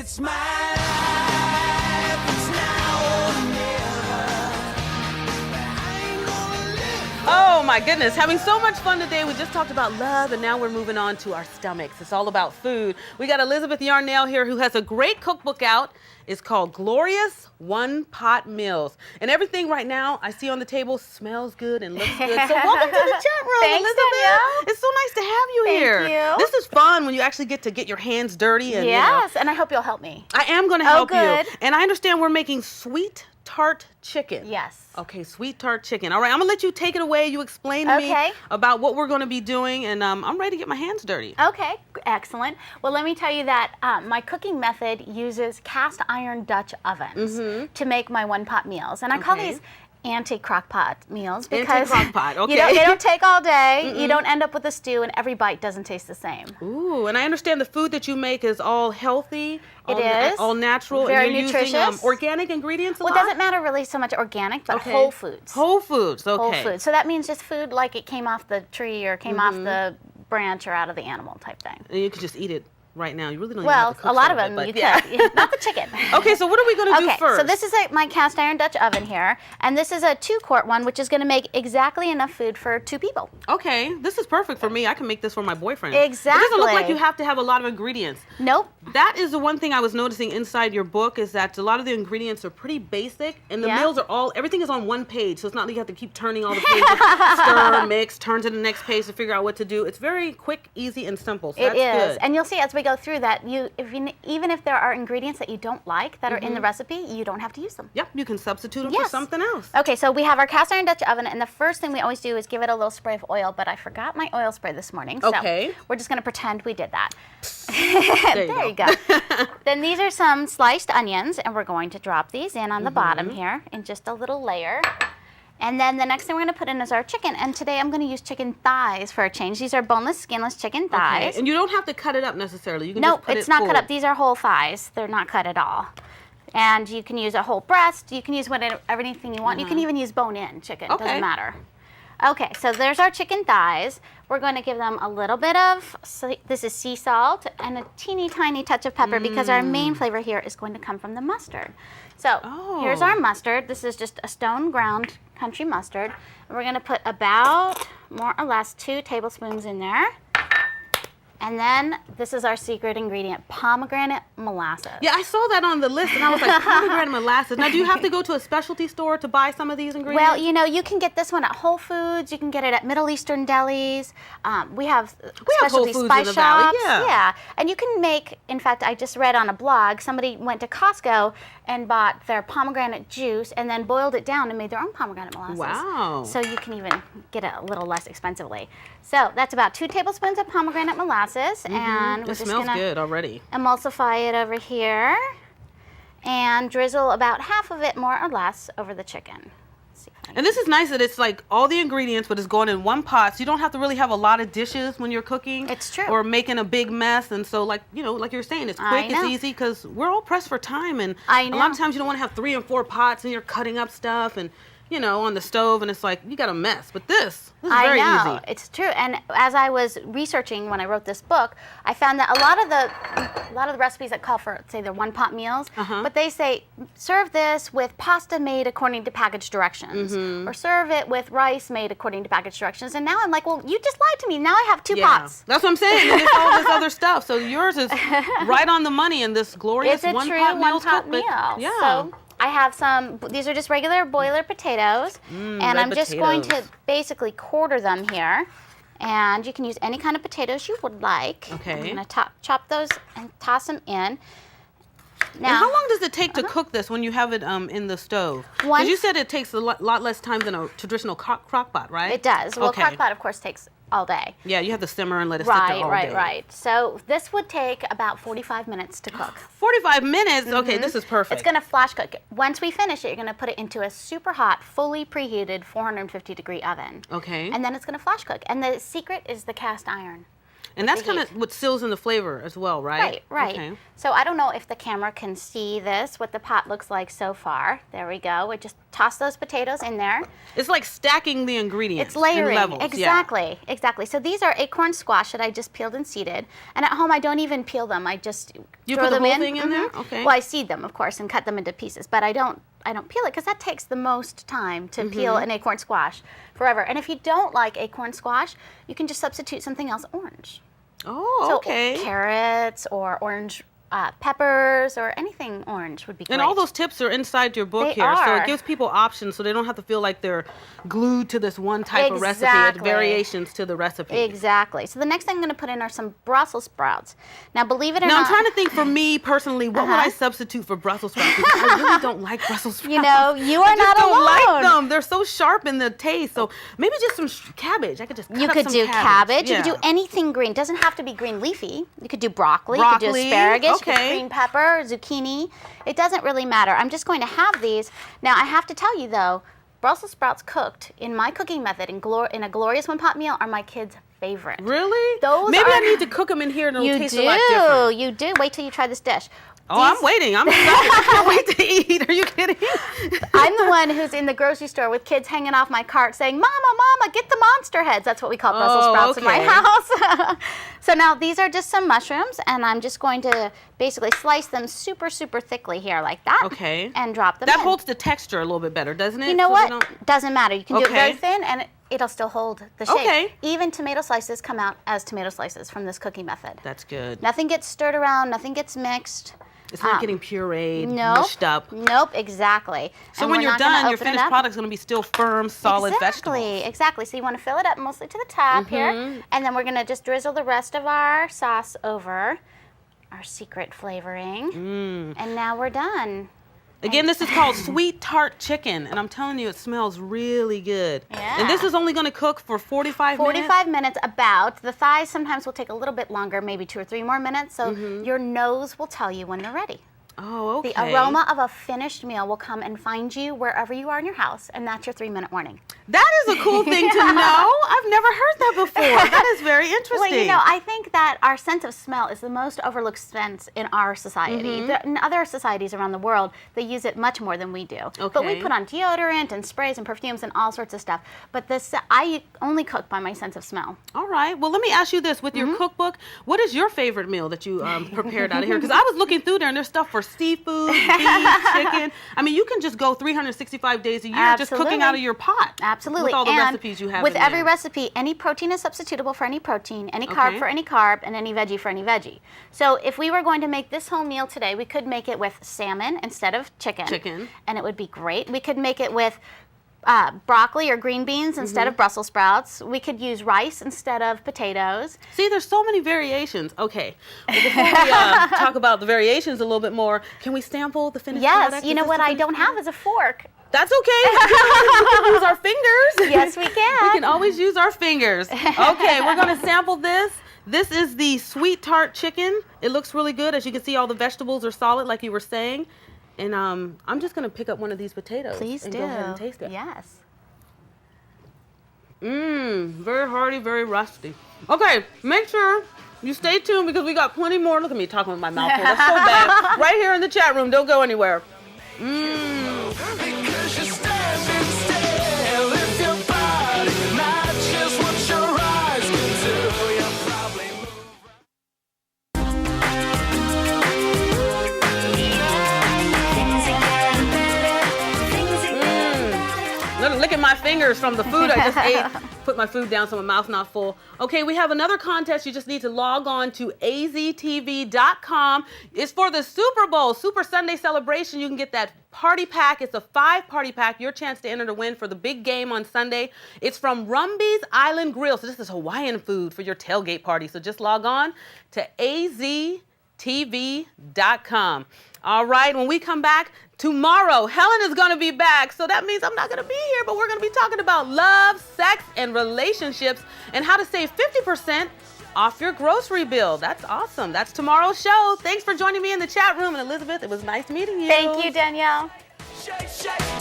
It's my life, it's now or never. I ain't gonna live. Oh my goodness, having so much fun today. We just talked about love and now we're moving on to our stomachs. It's all about food. We got Elizabeth Yarnell here who has a great cookbook out. It's called Glorious One Pot Meals. And everything right now I see on the table smells good and looks good. So welcome to the chat room, Thanks, Elizabeth. Danielle. It's so nice to have you Thank here. you. This is fun when you actually get to get your hands dirty. And, Yes, and I hope you'll help me. I am going to help good. you. And I understand we're making sweet tart chicken. Yes. Okay, sweet tart chicken. All right, I'm gonna let you take it away. You explain to me Okay. about what we're gonna be doing, and I'm ready to get my hands dirty. Okay, excellent. Well, let me tell you that my cooking method uses cast iron Dutch ovens to make my one pot meals. And I call Okay. these anti-crock pot meals because Anti-crock pot, okay. they don't take all day. You don't end up with a stew and every bite doesn't taste the same. Ooh, and I understand the food that you make is all healthy. It is. All natural. Very and you're nutritious. using organic ingredients a Well, it lot? doesn't matter really so much organic, but Okay. whole foods. Whole foods, okay. Whole foods. So that means just food like it came off the tree or came off the branch or out of the animal type thing. And you could just eat it right now. You really don't Well, even have to cook a lot some of them but you yeah. could. Not the chicken. Okay, so what are we gonna do first? So this is my cast iron Dutch oven here, and this is a 2-quart one, which is going to make exactly enough food for 2 people. Okay, this is perfect for me. I can make this for my boyfriend. It doesn't look like Exactly. you have to have a lot of ingredients. Nope. That is the one thing I was noticing inside your book is that a lot of the ingredients are pretty basic and the Yeah. meals are everything is on one page. So it's not like you have to keep turning all the pages, stir, mix, turn to the next page to figure out what to do. It's very quick, easy, and simple. So It that's is, good. and you'll see as we go through that even if there are ingredients that you don't like that are in the recipe, you don't have to use them. Yep, you can substitute them for Yes. something else. Okay, so we have our cast iron Dutch oven, and the first thing we always do is give it a little spray of oil, but I forgot my oil spray this morning, so Okay. we're just going to pretend we did that. There you go. Then these are some sliced onions, and we're going to drop these in on the bottom here in just a little layer. And then the next thing we're going to put in is our chicken, and today I'm going to use chicken thighs for a change. These are boneless, skinless chicken thighs. Okay. And you don't have to cut it up necessarily. You can No, just put it's it not cut full. up. These are whole thighs. They're not cut at all. And you can use a whole breast. You can use whatever anything you want. You can even use bone-in chicken. Okay. Doesn't matter. Okay, so there's our chicken thighs. We're going to give them a little bit of, this is sea salt, and a teeny tiny touch of pepper because our main flavor here is going to come from the mustard. So here's our mustard. This is just a stone ground country mustard. And we're going to put about, more or less, 2 tablespoons in there. And then this is our secret ingredient, pomegranate molasses. Yeah, I saw that on the list and I was like, pomegranate molasses. Now, do you have to go to a specialty store to buy some of these ingredients? Well, you can get this one at Whole Foods. You can get it at Middle Eastern delis. We have specialty Whole Foods spice in the Valley, shops. yeah. And you can make, in fact, I just read on a blog, somebody went to Costco and bought their pomegranate juice and then boiled it down and made their own pomegranate molasses. Wow. So you can even get it a little less expensively. So that's about 2 tablespoons of pomegranate molasses. And we're It just smells gonna good already. emulsify it over here and drizzle about half of it more or less over the chicken. Let's see if I And this is nice that it's like all the ingredients, but it's going in one pot. So you don't have to really have a lot of dishes when you're cooking. It's true. Or making a big mess. And so like you're saying, it's I quick, it's know. easy because we're all pressed for time. And I a lot know. of times you don't want to have 3 and 4 pots and you're cutting up stuff and, on the stove and it's like, you got a mess. But this is very I know, easy. it's true. And as I was researching when I wrote this book, I found that a lot of the recipes that call for, say, they're one-pot meals, but they say serve this with pasta made according to package directions, or serve it with rice made according to package directions. And now I'm like, well, you just lied to me. Now I have 2 pots. That's what I'm saying. And it's all this other stuff. So yours is right on the money in this glorious It's a one-pot true meals one-pot cookbook. meal. Yeah. So I have some, these are just regular boiler potatoes, and red I'm just going to potatoes. basically quarter them here. And you can use any kind of potatoes you would like. Okay. I'm going to chop those and toss them in. Now, And how long does it take to cook this when you have it in the stove? Because Once- you said it takes a lot less time than a traditional crock pot, right? it does. Well, Okay. crock pot, of course, takes all day. Yeah, you have to simmer and let it sit there all day. Right. So this would take about 45 minutes to cook. 45 minutes? Okay, this is perfect. It's going to flash cook. Once we finish it, you're going to put it into a super hot, fully preheated 450-degree oven. Okay. And then it's going to flash cook. And the secret is the cast iron. And that's the kind of heat. what seals in the flavor as well, right? Right. Okay. So I don't know if the camera can see this, what the pot looks like so far. There we go. We just toss those potatoes in there. It's like stacking the ingredients. It's layering. In levels. Exactly. Exactly. So these are acorn squash that I just peeled and seeded. And at home, I don't even peel them. I just You throw put the them whole in. thing in there? Okay. Well, I seed them, of course, and cut them into pieces. But I don't peel it because that takes the most time to peel an acorn squash forever. And if you don't like acorn squash, you can just substitute something else orange. Oh, So okay. carrots or orange peppers or anything orange would be great. And all those tips are inside your book They here. So are. it gives people options so they don't have to feel like they're glued to this one type of recipe. It's Exactly. variations to the recipe. Exactly. So the next thing I'm going to put in are some Brussels sprouts. Now, believe it or Now, not. I'm trying to think for me personally, what would I substitute for Brussels sprouts? Because I really don't like Brussels sprouts. You know, you are I just not don't alone. like them. They're so sharp in the taste. So maybe just some cabbage. I could just cut You up could some do cabbage. Yeah. You could do anything green. It doesn't have to be green leafy. You could do broccoli. You could do Broccoli, asparagus. You could okay. green pepper, zucchini. It doesn't really matter. I'm just going to have these. Now, I have to tell you, though, Brussels sprouts cooked in my cooking method in a glorious one-pot meal are my kids' favorite. Really? Those Maybe I are- need to cook them in here and it'll You taste a lot different. You do. Wait till you try this dish. Oh, I'm These- waiting. I'm excited. I can't wait to eat. Are you kidding? I'm the one who's in the grocery store with kids hanging off my cart saying, Mama, Mama, get the monster heads. That's what we call Brussels Oh, sprouts in my okay. house. So now these are just some mushrooms, and I'm just going to basically slice them super, super thickly here like that. Okay. And drop them That in. holds the texture a little bit better, doesn't it? You know So they what? don't- Doesn't matter. You can do it very Okay. thin, and it'll still hold the shape. Okay. Even tomato slices come out as tomato slices from this cooking method. That's good. Nothing gets stirred around. Nothing gets mixed. It's not getting pureed, Nope. mushed up. Nope, exactly. So And when we're you're not gonna done, your open it finished up. product's going to be still firm, solid Exactly, vegetables. exactly. So you want to fill it up mostly to the top here, and then we're going to just drizzle the rest of our sauce over our secret flavoring, and now we're done. Again, this is called sweet tart chicken, and I'm telling you, it smells really good. Yeah. And this is only going to cook for 45 minutes? 45 minutes about. The thighs sometimes will take a little bit longer, maybe 2 or 3 more minutes, so your nose will tell you when they're ready. Oh, okay. The aroma of a finished meal will come and find you wherever you are in your house, and that's your 3-minute warning. That is a cool thing to know. I've never heard that before. That is very interesting. Well, you know, I think that our sense of smell is the most overlooked sense in our society. In other societies around the world, they use it much more than we do. But we Okay. put on deodorant and sprays and perfumes and all sorts of stuff. But this, I only cook by my sense of smell. All right. Well, let me ask you this. With your cookbook, what is your favorite meal that you prepared out of here? Because I was looking through there, and there's stuff for seafood, beef, chicken. I mean, you can just go 365 days a year just cooking Absolutely. out of your pot. Absolutely. With all the and recipes you have with in every there. recipe, any protein is substitutable for any protein, any carb Okay. for any carb, and any veggie for any veggie. So if we were going to make this whole meal today, we could make it with salmon instead of chicken. Chicken. And it would be great. We could make it with broccoli or green beans instead Mm-hmm. of Brussels sprouts. We could use rice instead of potatoes. See, there's so many variations. Okay. Well, before we talk about the variations a little bit more, can we sample the finished Yes, product? you Is know this what the I finished don't have product? is a fork. That's okay. We can use our fingers. Yes, we can. We can always use our fingers. Okay, we're going to sample this. This is the sweet tart chicken. It looks really good. As you can see, all the vegetables are solid, like you were saying. And I'm just going to pick up one of these potatoes. Please and do. go ahead and taste it. Yes. Very hearty, very rusty. Okay, make sure you stay tuned because we got plenty more. Look at me talking with my mouth full. That's so bad. Right here in the chat room. Don't go anywhere. Because you're standing still. If your body matches what your eyes can do, you'll probably move. Look at my fingers from the food I just ate. Put my food down so my mouth's not full. Okay, we have another contest. You just need to log on to aztv.com. It's for the Super Bowl, Super Sunday celebration. You can get that party pack. It's a 5-party pack. Your chance to enter to win for the big game on Sunday. It's from Rumby's Island Grill. So this is Hawaiian food for your tailgate party. So just log on to aztv.com. All right, when we come back tomorrow, Helen is going to be back. So that means I'm not going to be here, but we're going to be talking about love, sex, and relationships and how to save 50% off your grocery bill. That's awesome. That's tomorrow's show. Thanks for joining me in the chat room. And Elizabeth, it was nice meeting you. Thank you, Danielle. Shake, shake.